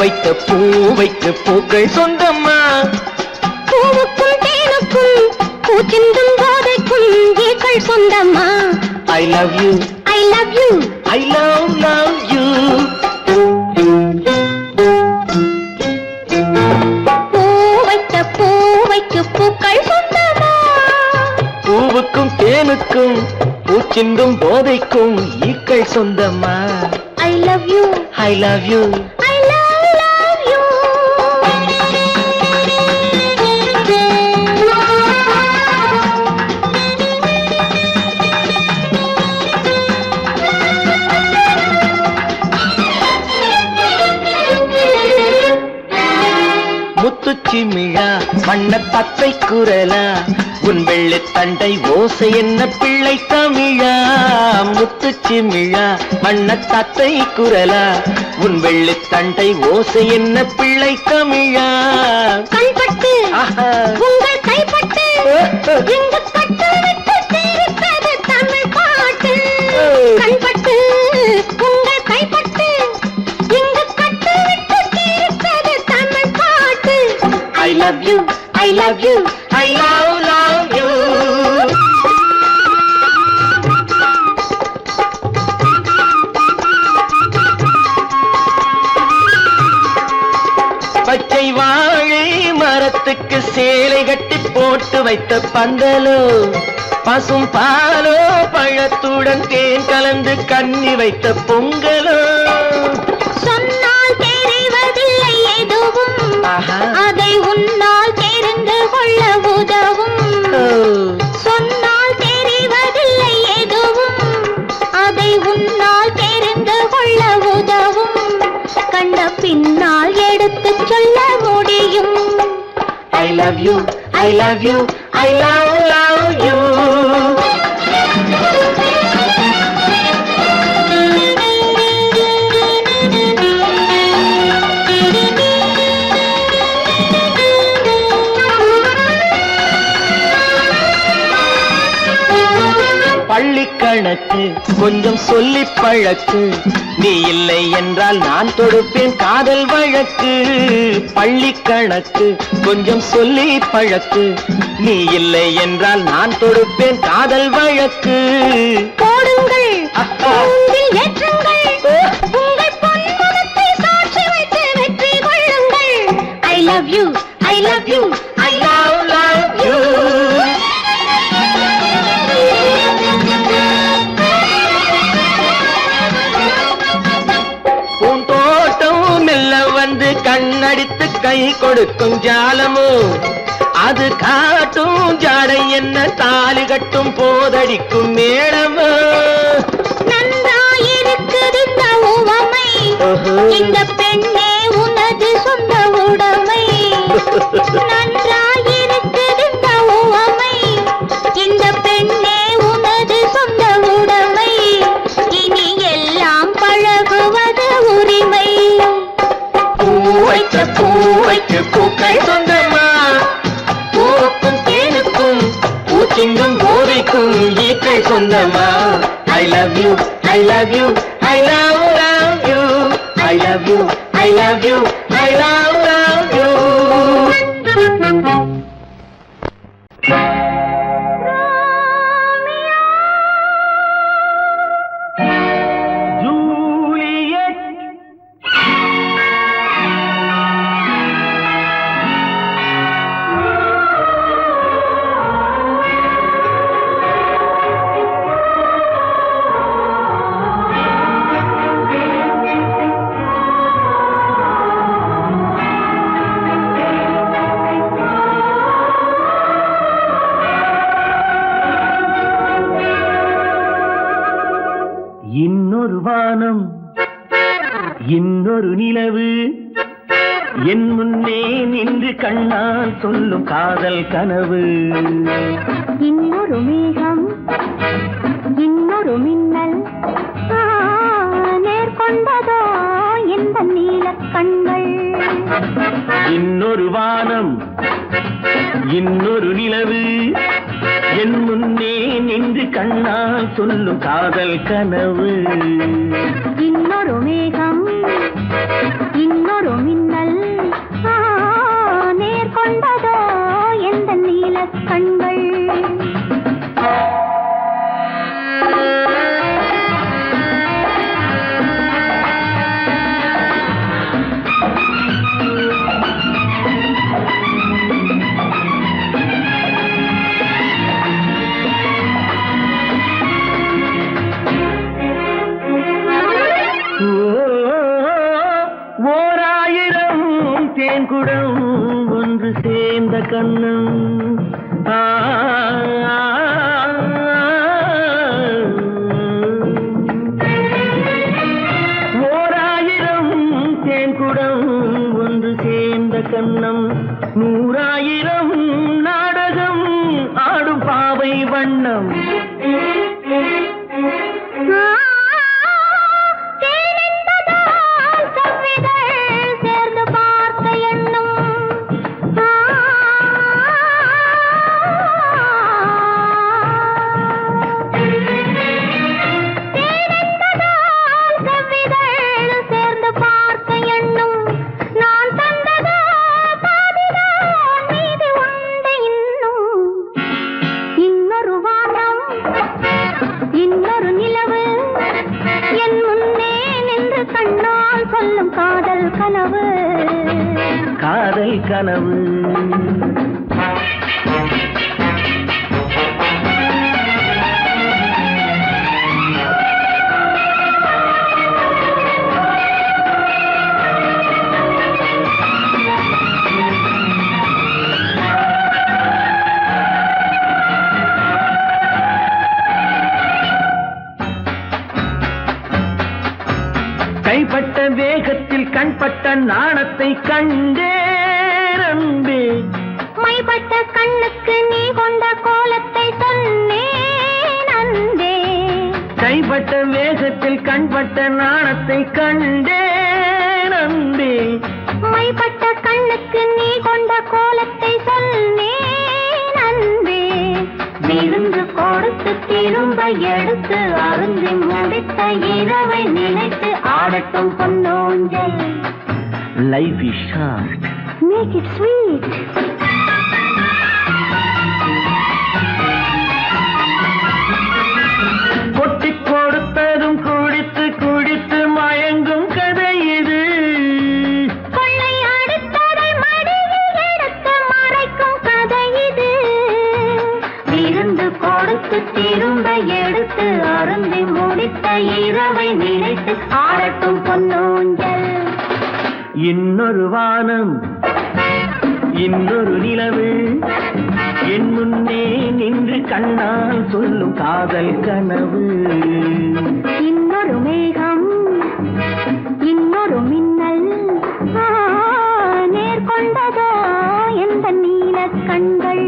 வைத்த பூவைக்கு பூக்கள் சொந்தம்மா. பூவுக்கும் தேனுக்கும் பூச்சிந்தும் போதைக்கும் ஈக்கள் சொந்தம்மா. I love you, I love you, I love you. பூவைத்த பூவைக்கு பூக்கள் சொந்தமா. பூவுக்கும் தேனுக்கும் பூச்சிந்தும் போதைக்கும் ஈக்கள் சொந்தம்மா. I love you, I love you. I love you. முத்துச்சிமிழா வண்ண தத்தை குரலா உன் வெள்ளி தண்டை ஓசை என்ன பிள்ளை தமிழா. முத்துச்சிமிழா வண்ண தத்தை குரலா உன் வெள்ளி தண்டை ஓசை என்ன பிள்ளை தமிழா. கண்பட்டு உங்கள் கைப்பட்டு இங்கு கட்டு விட்டு தீர்ப்பது தமிழ் பாட்டு. கண்பட்டு உங்கள் கைப்பட்டு இங்கு கட்டு விட்டு தீர்ப்பது தமிழ் பாட்டு. I love you, I love you, I love you. பச்சை வாழை மரத்துக்கு சேலை கட்டி போட்டு வைத்த பந்தலோ பசும் பாலோ பழத்துடன் தேன் கலந்து கண்ணி வைத்த பொங்கலோ. சொன்னால் தெரிவதில்லை எதுவும் அதை உன்னால் தெரிந்து கொள்ள உதவும். சொன்னால் தெரிவதில்லை எதுவும் அதை உன்னால் தெரிந்து கொள்ள உதவும். கண்ட பின்னால் எடுத்து சொல்ல முடியும். I love you, I love you, I love you. பள்ளிக்கணக்கு கொஞ்சம் சொல்லி பழக்கு, நீ இல்லை என்றால் நான் தொடுப்பேன் காதல் வழக்கு. பள்ளிக்கணக்கு கொஞ்சம் சொல்லி பழக்கு, நீ இல்லை என்றால் நான் தொடுப்பேன் காதல் வழக்கு. போடுங்கள் பூவில் ஏற்றுங்கள் உங்கள் பொன்முகத்தை சாட்சி வைத்து வெற்றி கொள்ளுங்கள். I love you, I love you, I love you. வந்து கண்ணடித்து கை கொடுக்கும் ஜாலமோ அது காட்டும் ஜாடை என்ன தாலி கட்டும் போதடிக்கும் மேளமோ. நன்றாயிருக்குது இந்த உவமை, இந்த பெண்ணே உனது சொந்த உடைமை. நன்றாயிருக்குது இந்த உவமை, இந்த பெண்ணே உனது சொந்த உடைமை. இனி எல்லாம் பழகுவது உரிமை. பூவைக்க பூவைக்கு பூக்கள் சொந்தமா, பூவுக்கும் தேனுக்கும் பூச்சிங்கும் போதைக்கும் ஈக்கள் சொந்தமா. I love you, I love you, I love you, I love you, I love you, I love you. இன்னொரு வானம் இன்னொரு நிலவு என் முன்னே நின்று கண்ணால் சொல்லும் காதல் கனவு. இன்னொரு மேகம் இன்னொரு மின்னல் நேர்கொண்டதோ இந்த நீல கண்கள். இன்னொரு வானம் இன்னொரு நிலவு என் முன்னே நின்று கண்ணால் சொல்லும் காதல் கனவு. இன்னொரு மேகம் இன்னொரு மின்னல் நேர்கொண்டதோ எந்த நீலக் கண்கள். தேன்குடம் ஒன்று சேர்ந்த கண்ணம் ஓராயிரம் தேன்குடம் ஒன்று சேர்ந்த கண்ணம் நூறாயிரம் நாடகம் ஆடும் பாவை வண்ணம். காதல் கனவு. கைப்பட்ட வேகத்தில் கண்பட்ட நாணத்தை கண்டேரம்பே. மைப்பட்ட கண்ணுக்கு நீ கொண்ட கோலத்தை சொன்னேன் அன்பே. கைப்பட்ட வேகத்தில் கண்பட்ட நாணத்தை கண்டேன் அன்பே. மைப்பட்ட கண்ணுக்கு நீ கொண்ட கோலத்தை சொன்னேன் அன்பே. விருந்து கொடுத்து திரும்ப எடுத்து அருந்தி முடித்த இரவை நினைத்து ஆடட்டும் பொன்னோஞ்சல். Life is short. Make it sweet. கொட்டி கொடுத்ததும் குடித்து குடித்து மயங்கும் கதை இது. கொள்ளை அடித்ததை மடியில் எடுத்து மறைக்கும் கதை இது. விருந்து கொடுத்து திரும்ப எடுத்து அருந்தி முடித்த இரவை நினைத்து ஆடட்டும் பொன்னோஞ்சல். இன்னொரு வானம் இன்னொரு நிலவு என் முன்னே நின்று கண்ணால் சொல்லும் காதல் கனவு. இன்னொரு மேகம் இன்னொரு மின்னல் நேர்கொண்டதோ எந்த நீலக் கண்கள்.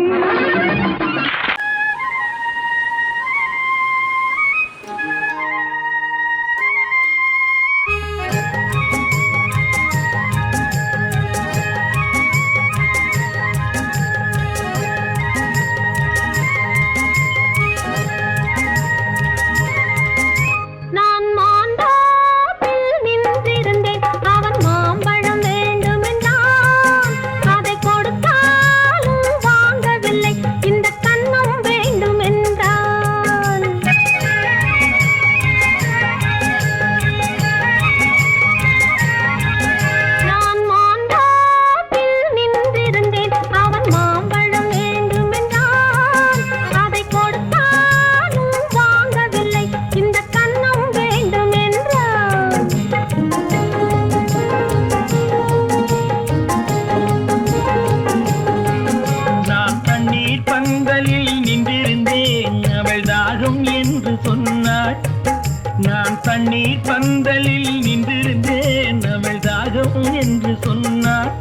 நான் தண்ணீர் பந்தலில் நின்றிருந்தேன் அவள் தாகம் என்று சொன்னாள்.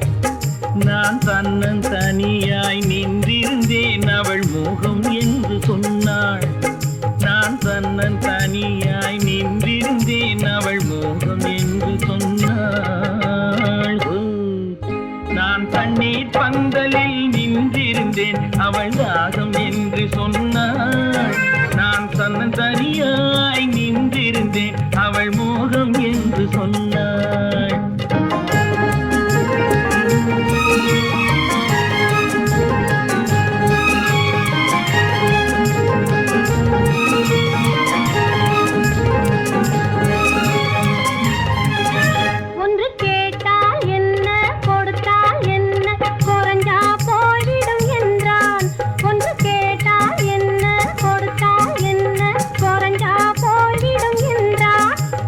நான் தன்னன் தனியாய் நின்றிருந்தேன் அவள் மோகம் என்று சொன்னாள். நான் தன்னன் தனியாய் நின்றிருந்தேன் அவள் மோகம் என்று சொன்னாள். நின்றிருந்தேன் அவள் தாகம் என்று சொன்னாள். நான் தனியாய் நின்றிருந்தேன் அவள் மோகம் என்று சொன்னாள்.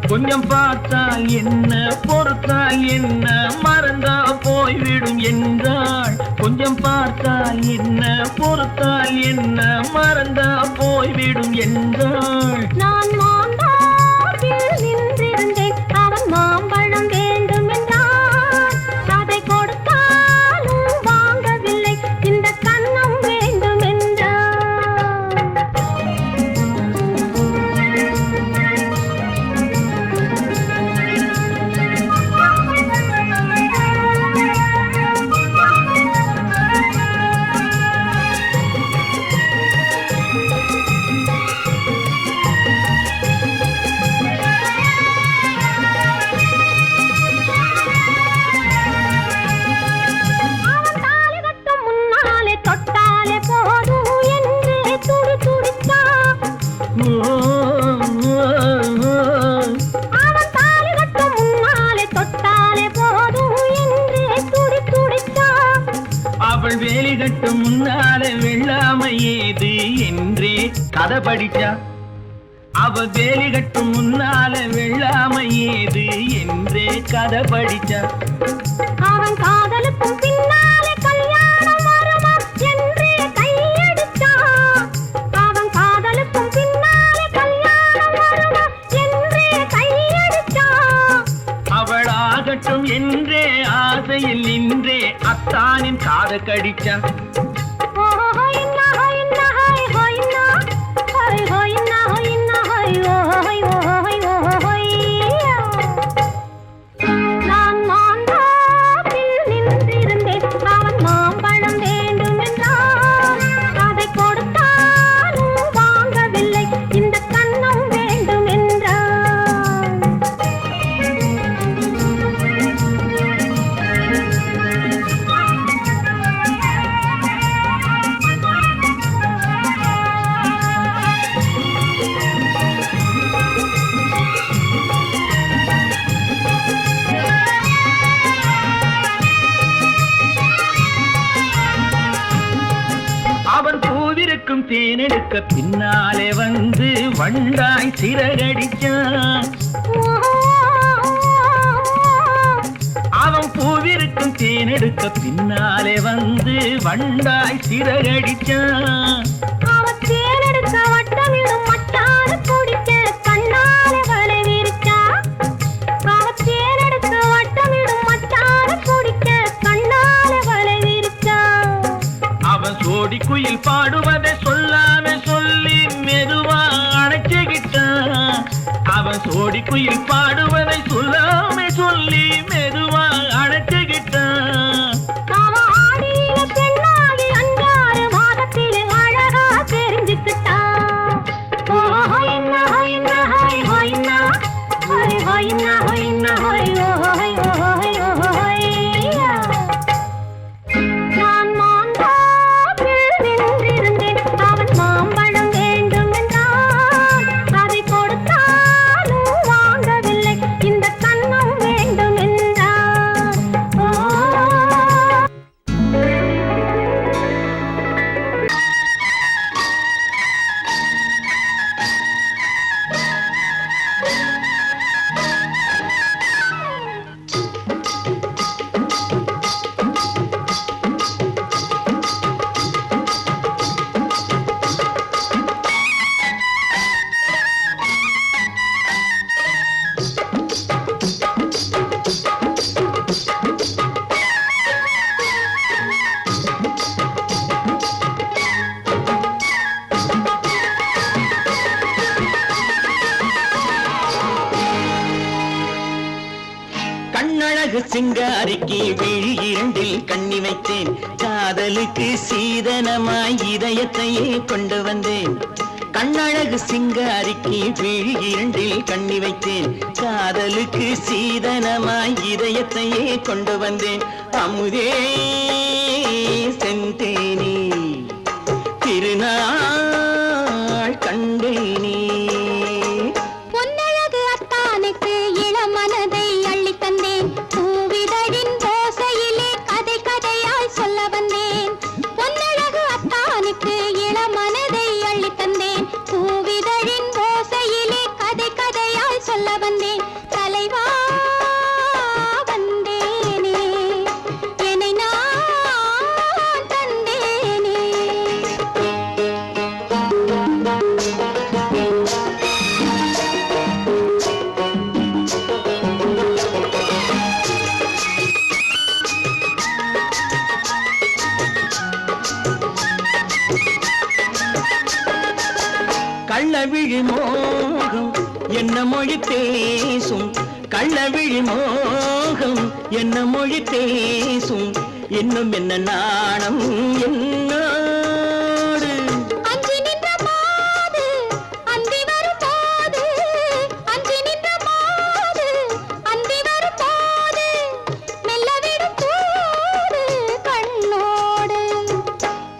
கொஞ்சம் பார்த்தால் என்ன பொறுத்தால் என்ன மறந்தா போய்விடும் என்றாள். கொஞ்சம் பார்த்தால் என்ன பொறுத்தால் என்ன மறந்தா போய்விடும் என்றாள். நான் மாம்பழத்தில் நின்றிருந்தேன் அவன் மாம்பழம் வேண்டும் என்றான். அதை கொடுத்தாலும் வாங்கவில்லை இந்த கன்னம் வேண்டும் என்றான். அவள் வேலி கட்டும் முன்னாலே வெள்ளாமை ஏது என்றே கதை படிச்சா. அவள் வேலி கட்டும் முன்னாலே வெள்ளாமை ஏது என்றே கதை படிச்சா. அவன் காதலுக்கும் பின்னாலே கல்யாணம் வருமா என்றே கையடிச்சா. அவன் காதலுக்கும் பின்னாலே கல்யாணம் வருமா என்றே கையடிச்சா. அவள் ஆகட்டும் என்றே ஆசையில் நின்றே அத்தானின் காத கடிச்சா. நான் மாந்தாப்பில் நின்றிருந்தேன் அவன் மாம்பழம் வேண்டும் என்றான். அதை கொடுத்தாலும் வாங்கவில்லை இந்த கன்னம் வேண்டும் என்றான். அவன் பூவிருக்கும் தேனெடுக்க பின்னாலே வந்து வண்டாய் சிறகடிச்சான். அவன் பூவிருக்கும் தேனெடுக்க பின்னாலே வந்து வண்டாய் சிறகடிச்சான். அவன் தேனெடுக்க வட்டமிடும் மட்டார குடிக்க கண்ணாலே வலை விரிச்சா. அவன் தேனெடுக்க வட்டமிடும் மட்டார குடிக்க கண்ணாலே வலை விரிச்சா. அவன் சோடி குயில் பாடுவதை சொல்லாம சொல்லி மெதுவா அணைச்சுக்கிட்டான். அவன் சோடி குயில் பாடுவதை சொல்லாம சொல்லி மெதுவா அணைச்சுக்கிட்டான். அவன் ஆடியில பெண்ணாகி 5-6 மாதத்திலே அழகா தெரிஞ்சுக்கிட்டா. ஹொய்னா ஹொய்னா ஹொய் ஹொய்னா ஹொய் ஹொய்னா ஹொய்னா ஹொய் ஹொய் ஹொய் ஹொய்யா. நான் மாந்தாப்பில் நின்றிருந்தேன் அவன் மாம்பழம் வேண்டும் என்றான். அதை கொடுத்தாலும் வாங்கவில்லை இந்த கன்னம் வேண்டும் என்றான். கண்ணழகு சிங்காரிக்கு விழி இரண்டில் கண்ணி வைத்தேன் காதலுக்கு சீதனமாய் இதயத்தையே கொண்டு வந்தேன் கண்ணழகு சிங்காரிக்கு விழி இரண்டில் கண்ணி வைத்தேன் காதலுக்கு சீதனமாய் இதயத்தையே கொண்டு வந்தேன் அமுதே செந்தேனே திருநாள் கண்டேனே பொன்னழகு அத்தானுக்கு இளமனதை அள்ளி தந்தேன் பூவிதழின் ஓசையிலே கதை கதையாய் சொல்ல வந்தேன் பொன்னழகு அத்தானுக்கு இளமனதை அள்ளி தந்தேன் பூவிதழின் ஓசையிலே கதை கதையாய் சொல்ல வந்தேன் தலைவா வந்தேனே என்னை நான் தந்தேனே கள்ளவிழி மோகம் என்ன மொழி பேசும் கள்ளவிழி மோகம் என்ன மொழி பேசும் இன்னும் என்ன நாணம் என்னோடு அஞ்சி நின்ற மாது அந்தி வரும் போது அஞ்சி நின்ற மாது அந்தி வரும் போது மெல்ல விடும் தூது கண்ணோடு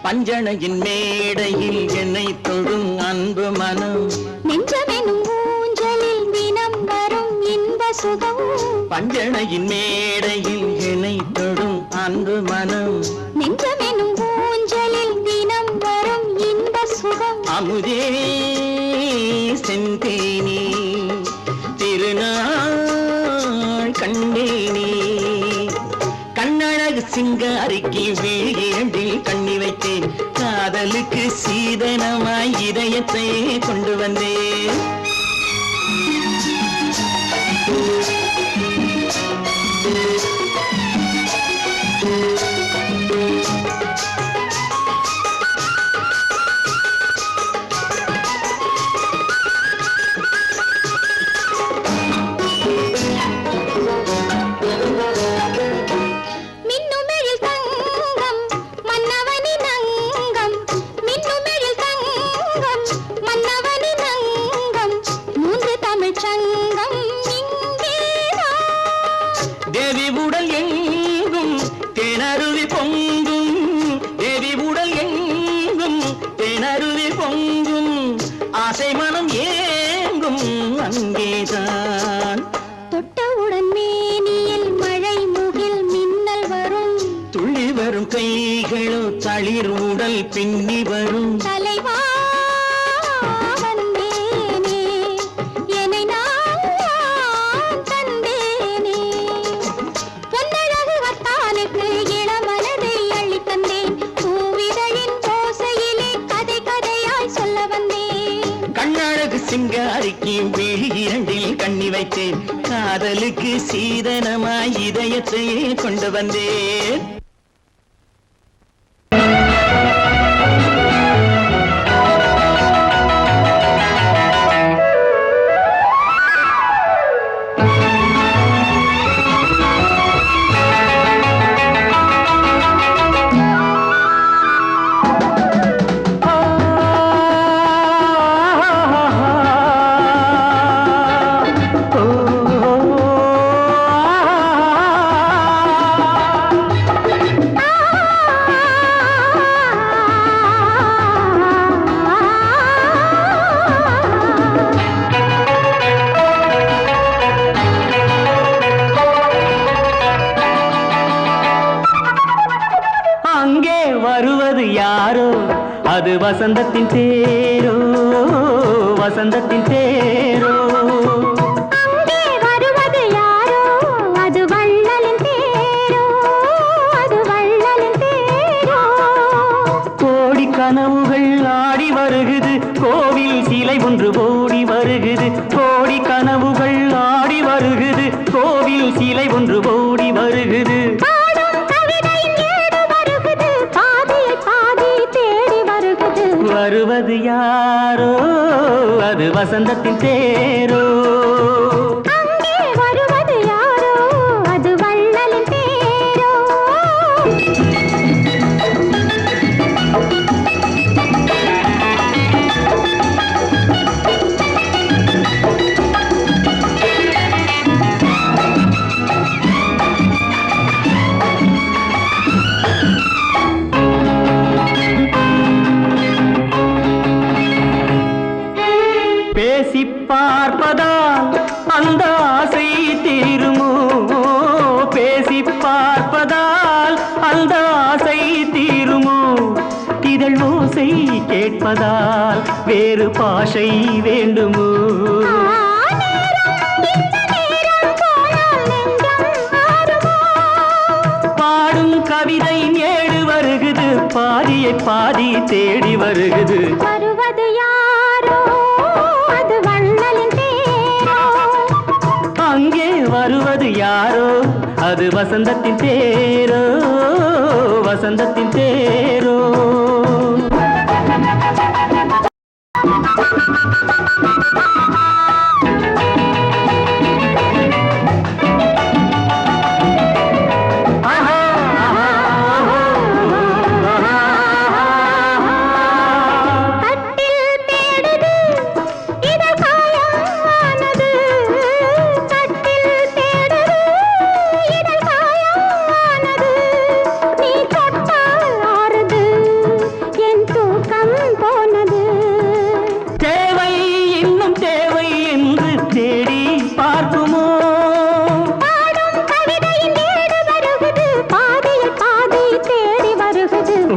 பஞ்சணையின் மேடையில் என்னை தொழும் அன்பு மனம் நெஞ்சமெனும் ஊஞ்சலில் தினம் வரும் இன்ப சுகம் பஞ்சணையின் மேடையில் என்னை தொழும் அன்பு மனம் நெஞ்சமெனும் ஊஞ்சலில் தினம் வரும் இன்ப சுகம் அமுதே செந்தேனே திருநாள் கண்டேனே கண்ணழகு சிங்காரிக்கு விழி இரண்டில் கண்ணி வைத்தேன் காதலுக்கு சீதனமாய் இதயத்தை கொண்டு வந்தேன் மின்னுமெழில் தங்கம் மன்னவனின் அங்கம் மின்னுமெழில் தங்கம் மன்னவனின் அங்கம் மூன்று தமிழ்ச் சங்கம் இங்கேதான் தேவி உடல் எங்கும் தேனருவி பொங்கும் தேவி உடல் எங்கும் தேனருவி பொங்கும் ஆசை மனம் ஏங்கும் அங்கேதான் தொட்டவுடன் மேனியில் மழை முகில் மின்னல் வரும் துள்ளி வரும் கைகளோ தளிர் உடல் பின்னி வரும் தலைவா வந்தேனே என்னை நான் தந்தேனே பொன்னழகு வத்தானுக்கு இளமனதை அள்ளி தந்தேன் பூவிதழின் ஓசையிலே கதை கதையாய் சொல்ல வந்தேன் கண்ணழகு சிங்காரிக்கு விழி இரண்டில் கண்ணி வைத்தேன் காதலுக்கு சீதனமாய் இதயத்தையே கொண்டு வந்தேன் வருவது யாரோ அது வசந்தத்தின் தேரோ வசந்தத்தின் தேரோ அங்கே வருவது யாரோ அது வள்ளலின் தேரோ அது வள்ளலின் தேரோ கோடி கனவுகள் ஆடி வருகுது கோவில் சிலை ஒன்று ஓடி வருகுது கோடி கனவுகள் ஆடி வருகுது கோவில் சிலை ஒன்று ஓடி வருகுது வருவது யாரோ அது வசந்தத்தின் தேரோ அங்கே வருவது யாரோ அது வள்ளலின் பார்ப்பதால் அந்த ஆசை தீருமோ பேசி பார்ப்பதால் அந்த ஆசை தீருமோ இதழ் ஓசை கேட்பதால் வேறு பாஷை வேண்டுமோ பாடும் கவிதை ஏடு வருகுது பாதியை பாதி தேடி வருகுது வருவது யாரோ அது வள்ளலின் தேரோ அங்கே வருவது யாரோ அது வசந்தத்தின் தேரோ வசந்தத்தின் தேரோ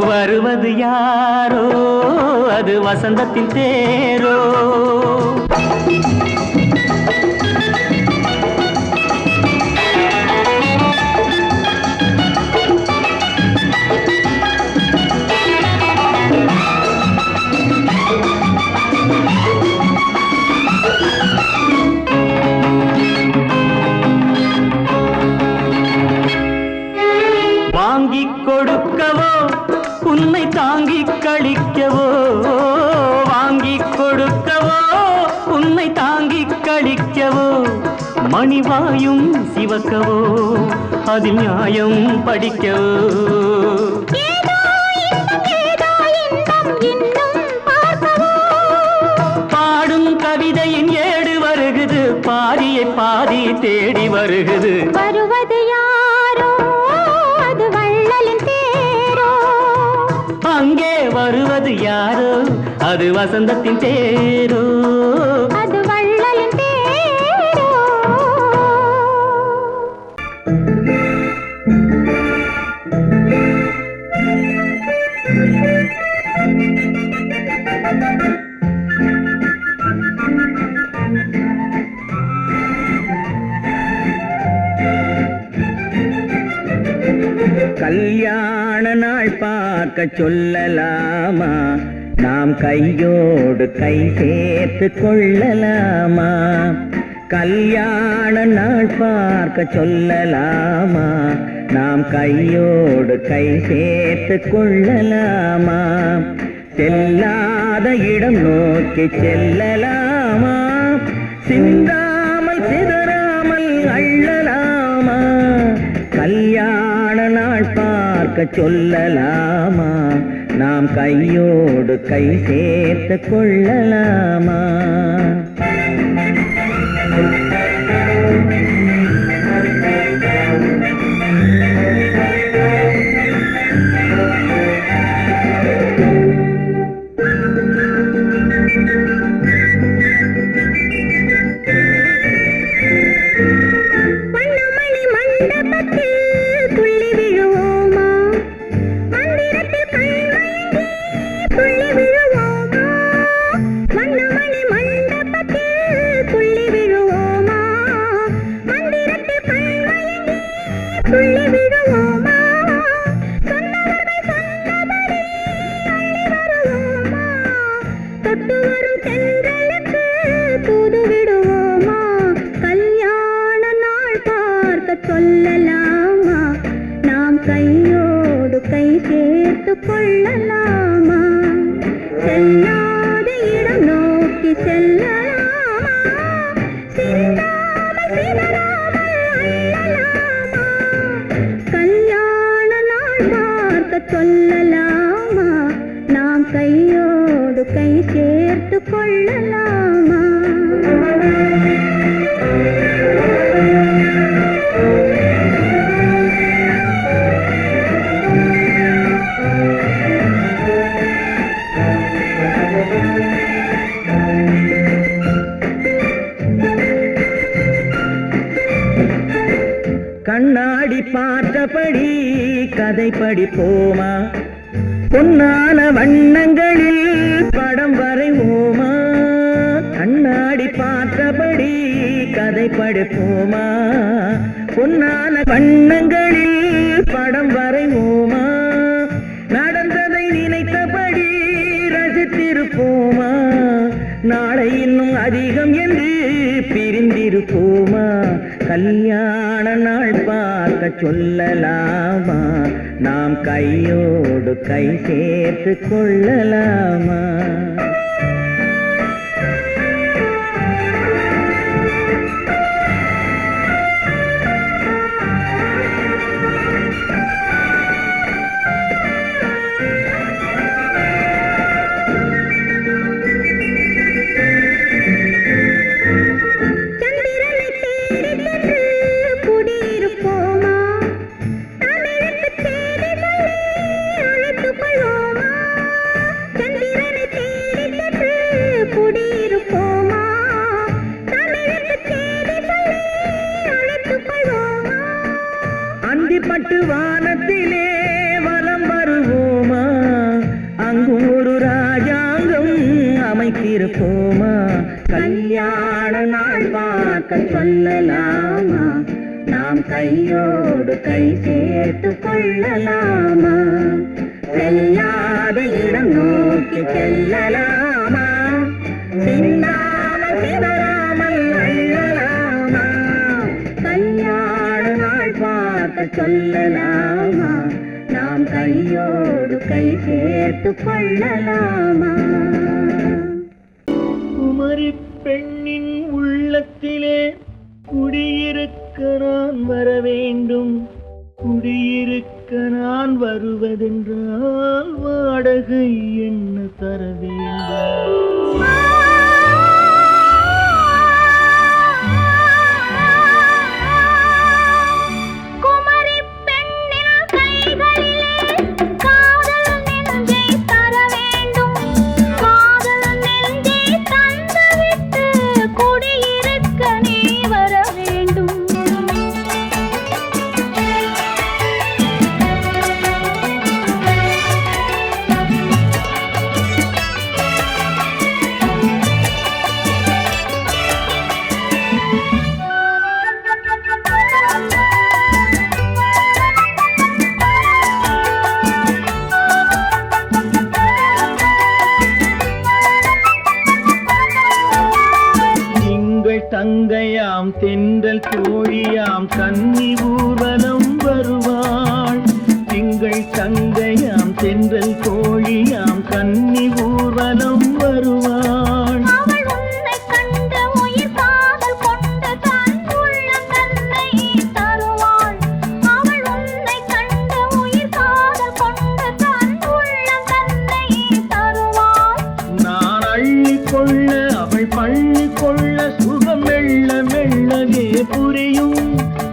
வருவது யாரோ அது வசந்தத்தின் தேரோ வாங்கிக் கொடுக்கவோ உன்னை தாங்கிக் கழிக்கவோ வாங்கிக் கொடுக்கவோ உன்னை தாங்கிக் கழிக்கவோ மணிவாயும் சிவக்கவோ அதில் நியாயம் படிக்கவோ பாடும் கவிதையின் ஏடு வருகுது பாதியை பாதி தேடி வருகுது வருவது யாரோ அது வள்ளலின் தேரோ அங்கே வருவது யாரோ அது வசந்தத்தின் தேரோ அது வள்ளலின் தேரோ கல்யாண நாள் பார்க்க சொல்லலாமா நாம் கையோடு கை சேர்த்து கொள்ளலாமா கல்யாண நாள் பார்க்க சொல்லலாமா நாம் கையோடு கை சேர்த்து கொள்ளலாமா செல்லாத இடம் நோக்கி செல்லலாமா சிந்தாமல் சிதறாமல் அள்ளலாமா கல்யாண நாள் பார்க்க சொல்லலாமா நாம் கையோடு கை சேர்த்து கொள்ளலாமா சொல்லலாமா நாம் கையோடு கை சேர்த்து கொள்ளலாமா செல்லாத இடம் நோக்கி செல்லலாமா சிந்தாமல் சிதறாமல் அள்ளலாமா கல்யாண நாள் பார்க்க சொல்லலாமா நாம் கையோடு கை சேர்த்து கொள்ளலாமா கண்ணாடி பார்த்தபடி கதை படிப்போமா பொன்னான வண்ணங்களில் படம் வரைவோமா கண்ணாடி பார்த்தபடி கதை படிப்போமா பொன்னான வண்ணங்களில் படம் வரைவோமா நடந்ததை நினைத்தபடி ரசித்திருப்போமா நாளை இன்னும் அதிகம் என்று பிரிந்திருப்போமா கல்யாண நாள் பார்க்க சொல்லலாமா நாம் கையோடு கை சேர்த்து கொள்ளலாமா பட்டு வானத்திலே வலம் வருவோமா அங்கும் ஒரு ராஜாங்கம் அமைத்திருப்போமா கல்யாண நாள் பார்க்க சொல்லலாமா நாம் கையோடு கை சேர்த்து கொள்ளலாமா செல்லாத இடம் நோக்கி செல்லலாமா சின்னாமல் சிதறாமல் அள்ளலாமா கல்யாண நாள் பார்க்க சொல்லலாமா நாம் கையோடு கை சேர்த்து கொள்ளலாமா குமரி பெண்ணின் உள்ளத்திலே குடியிருக்க நான் வர வேண்டும் குடியிருக்க நான் வருவதென்றால் வாடகை என்ன தர வேண்டும் தங்கையாம் தென்றல் தோழியாம் கன்னி ஊர்வலம் வருவாள் திங்கள் தங்கையாம் தென்றல் தோழியாம் கன்னி ஊர்வலம் வருவாள் நான் அள்ளி கொள்ள அவள் பள்ளி கொள்ள சுகம் மெல்ல மெல்லவே புரியும்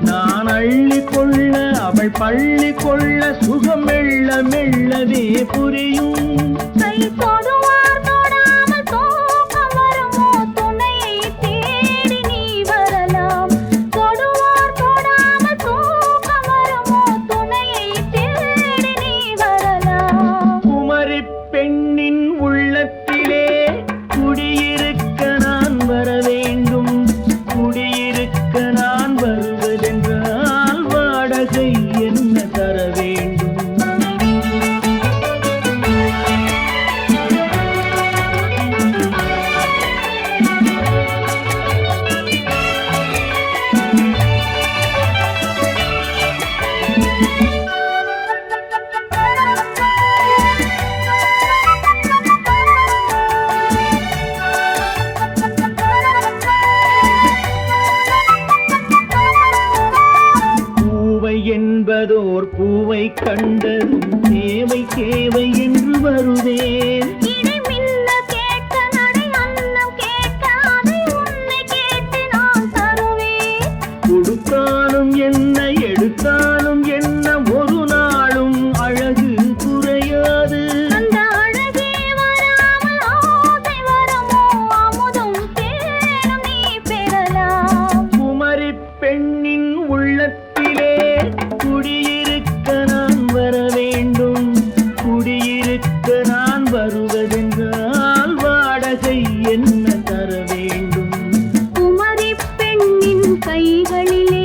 நான் அள்ளி கொள்ள அவள் பள்ளி கொள்ள சுகம் மெல்ல மெல்லவே புரியும் குமரி பெண்ணின் உள்ளத்திலே குடியிருக்க நான் வர வேண்டும் குடியிருக்க நான் வருவதென்றால் வாடகை என்ன தர வேண்டும் என்பதோர் பூவை கண்டதும் தேவை தேவை என்று வருவேன் கொடுத்தாலும் என்ன எடுத்தாலும் என்ன ஒரு நாளும் அழகு குறையாது குமரி பெண்ணின் உள்ளத்திலே கைகளிலே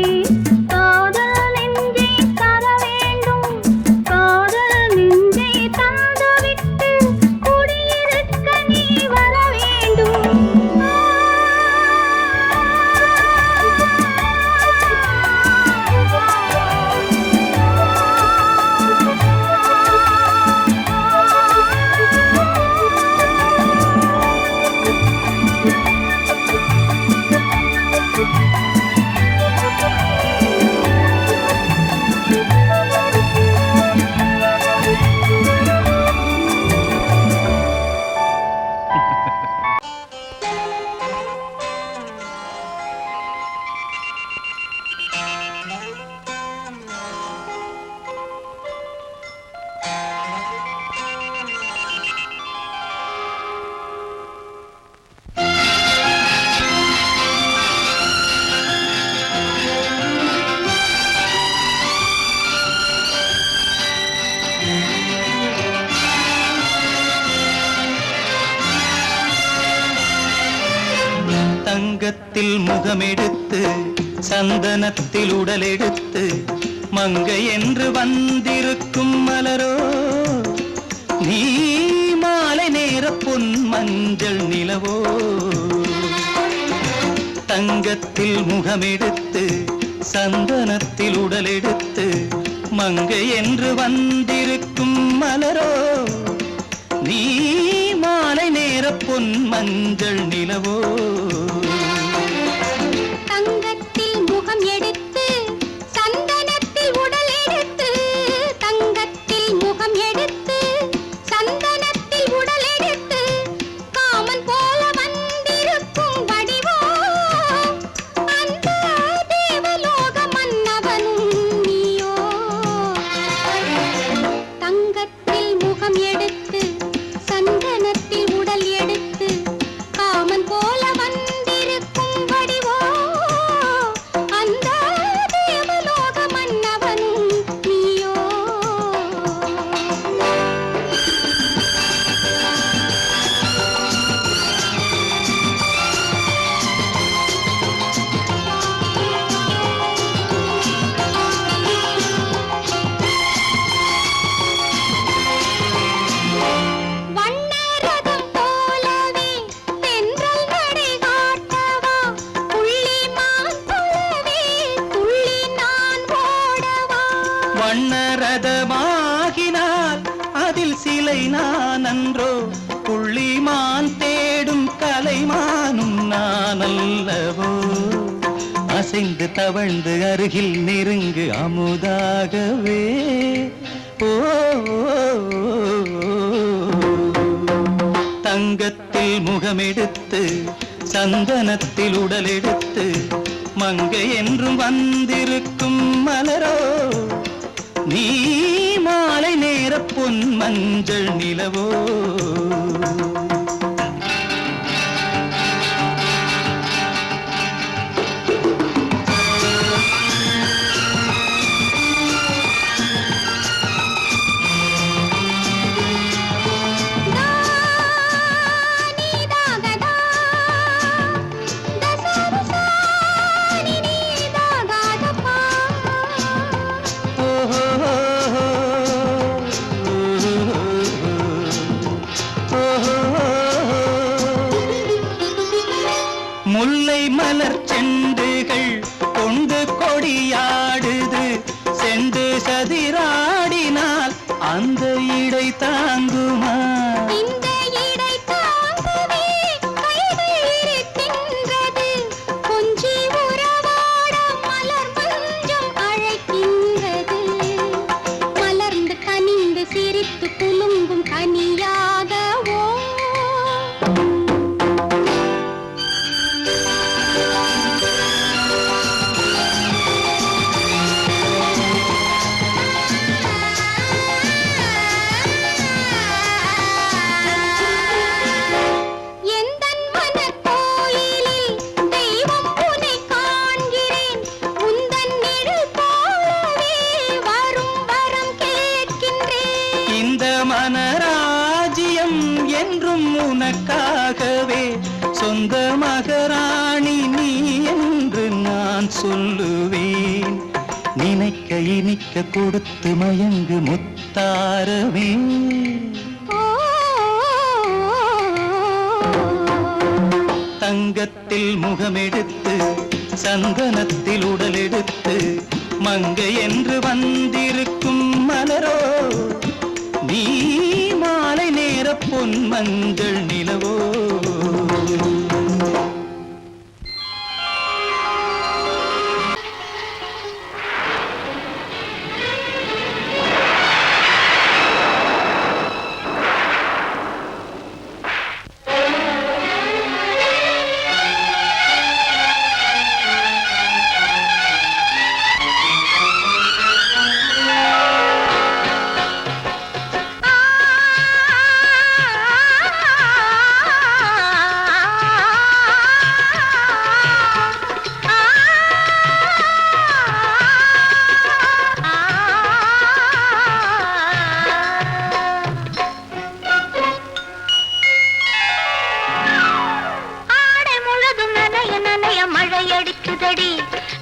காதல் நெஞ்சை தர வேண்டும். காதல் நெஞ்சை தந்துவிட்டு குடியிருக்க நீ வர வேண்டும். தங்கத்தில் முகமெடுத்து சந்தனத்தில் உடலெடுத்து மங்கை என்று வந்திருக்கும் மலரோ நீ மாலை நேர பொன் மஞ்சள் நிலவோ. தங்கத்தில் முகமெடுத்து சந்தனத்தில் உடலெடுத்து மங்கை என்று வந்திருக்கும் மலரோ நீ மாலை நேர பொன் மஞ்சள் நிலவோ. தங்கத்தில் முகம் எடுத்து சந்தனத்தில் உடல் எடுத்து தங்கத்தில் முகம் எடுத்து சந்தனத்தில் உடல் எடுத்து காமன் போல வந்திருக்கும் வடிவோ அந்த தேவலோக மன்னவனும் நீயோ. தங்கத்தில் முகம் எடுத்து சந்தனத்தில் உடல் எடுத்து காமன் போல வந்திருக்கும் வடிவோ அந்த தேவலோக மன்னவனும் நீயோ. வண்ணரதம் போலவே தென்றல் நடை காட்டவா புள்ளிமான் போலவே துள்ளி நான் ஓடவா. வண்ணரதமாகினால் அதில் சிலை நான் அன்றோ புள்ளிமான் தேடும் கலைமானும் நான் அல்லவோ. அசைந்து தவழ்ந்து அருகில் நெருங்கு அமுதாகவே ஓ. தங்கத்தில் முகமெடுத்து சந்தனத்தில் உடலெடுத்து மங்கை என்றும் வந்திருக்கும் மலரோ நீ மாலை நேர பொன் மஞ்சள் நிலவோ. சொல்லுவேன். நினைக்க இனிக்க கொடுத்து மயங்கு முத்தாரவே. தங்கத்தில் முகமெடுத்து சந்தனத்தில் உடலெடுத்து மங்கை என்று வந்திருக்கும் மலரோ, நீ மாலை நேர பொன் மஞ்சள் நிலவோ.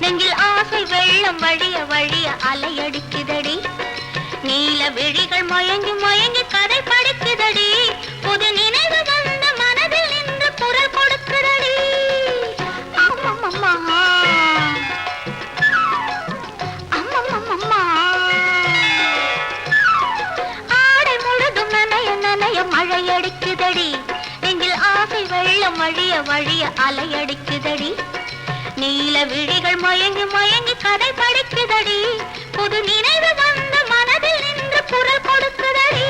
நெஞ்சில் ஆசை வெள்ளம் வழிய வழிய அலையடிக்குதடி. நீல விழிகள் மயங்கி மயங்கி கதை படிக்குதடி. புது நினைவு வந்த மனதில் நின்று குரல் கொடுக்குதடி. அம்மம்மம்மா அம்மம்மம்மா. ஆடை முழுதும் நனைய நனைய மழை அடிக்குதடி. நெஞ்சில் ஆசை வெள்ளம் வழிய வழிய அலையடிக்குதடி. நீல விழிகள் மயங்கி மயங்கி கதை படிக்குதடி. புது நினைவு வந்த மனதில் நின்று குரல் கொடுக்குதடி.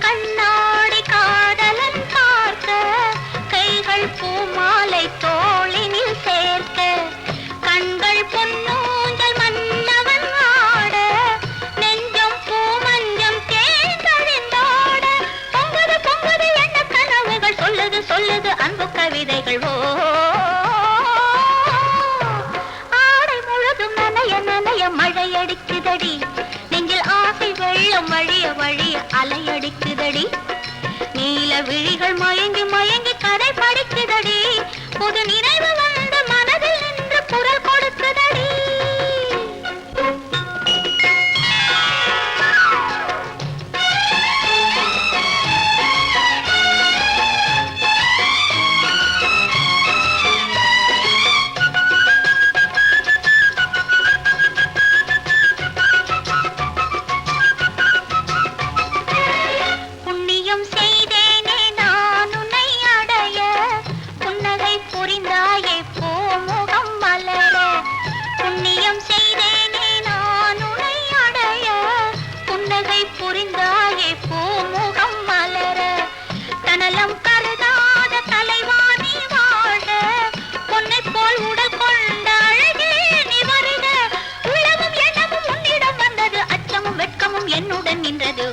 கண்ணாடி காதலன் பார்க்க கைகள் பூமாலை தோளினில் சேர்க்க கண்கள் பொன்னூஞ்சல் மன்னவன் ஆட நெஞ்சம் பூமஞ்சம் தேர்ந்தழிந்தாட பொங்குது பொங்குது என்ன கனவுகள் சொல்லுது சொல்லுது அன்பு கவிதைகள். ஓ ஆடை முழுதும் நனைய நனைய மழை அடிக்குதடி. நெஞ்சில் ஆசை வெள்ளம் வழிய வழிய அலையடிக்குதடி. நீல விழிகள் மயங்கி மயங்கி கதை படிக்குதடி. புது நினைவு வந்த மனதில் நின்று குரல் கொடுக்குதடி. புரிந்தாயே பூமுகம் மலர தனலம் கருதாத தலைவாணி வாழ பொன்னை போல் உடல் கொண்ட அழகே நீ வருக. உலகம் எண்ணமும் உன்னிடம் வந்தது. அச்சமும் வெட்கமும் என்னுடன் நின்றது.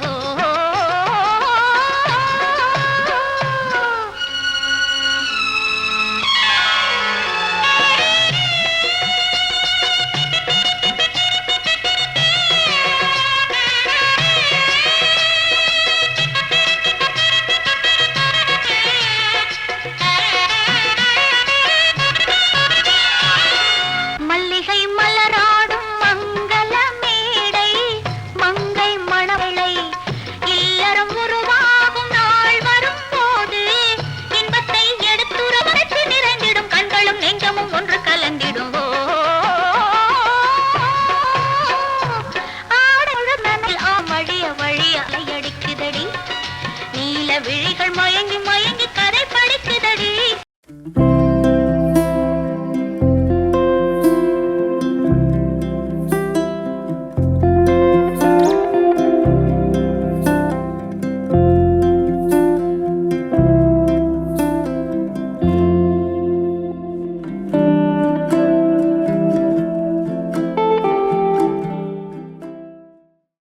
விழிகள் மயங்கி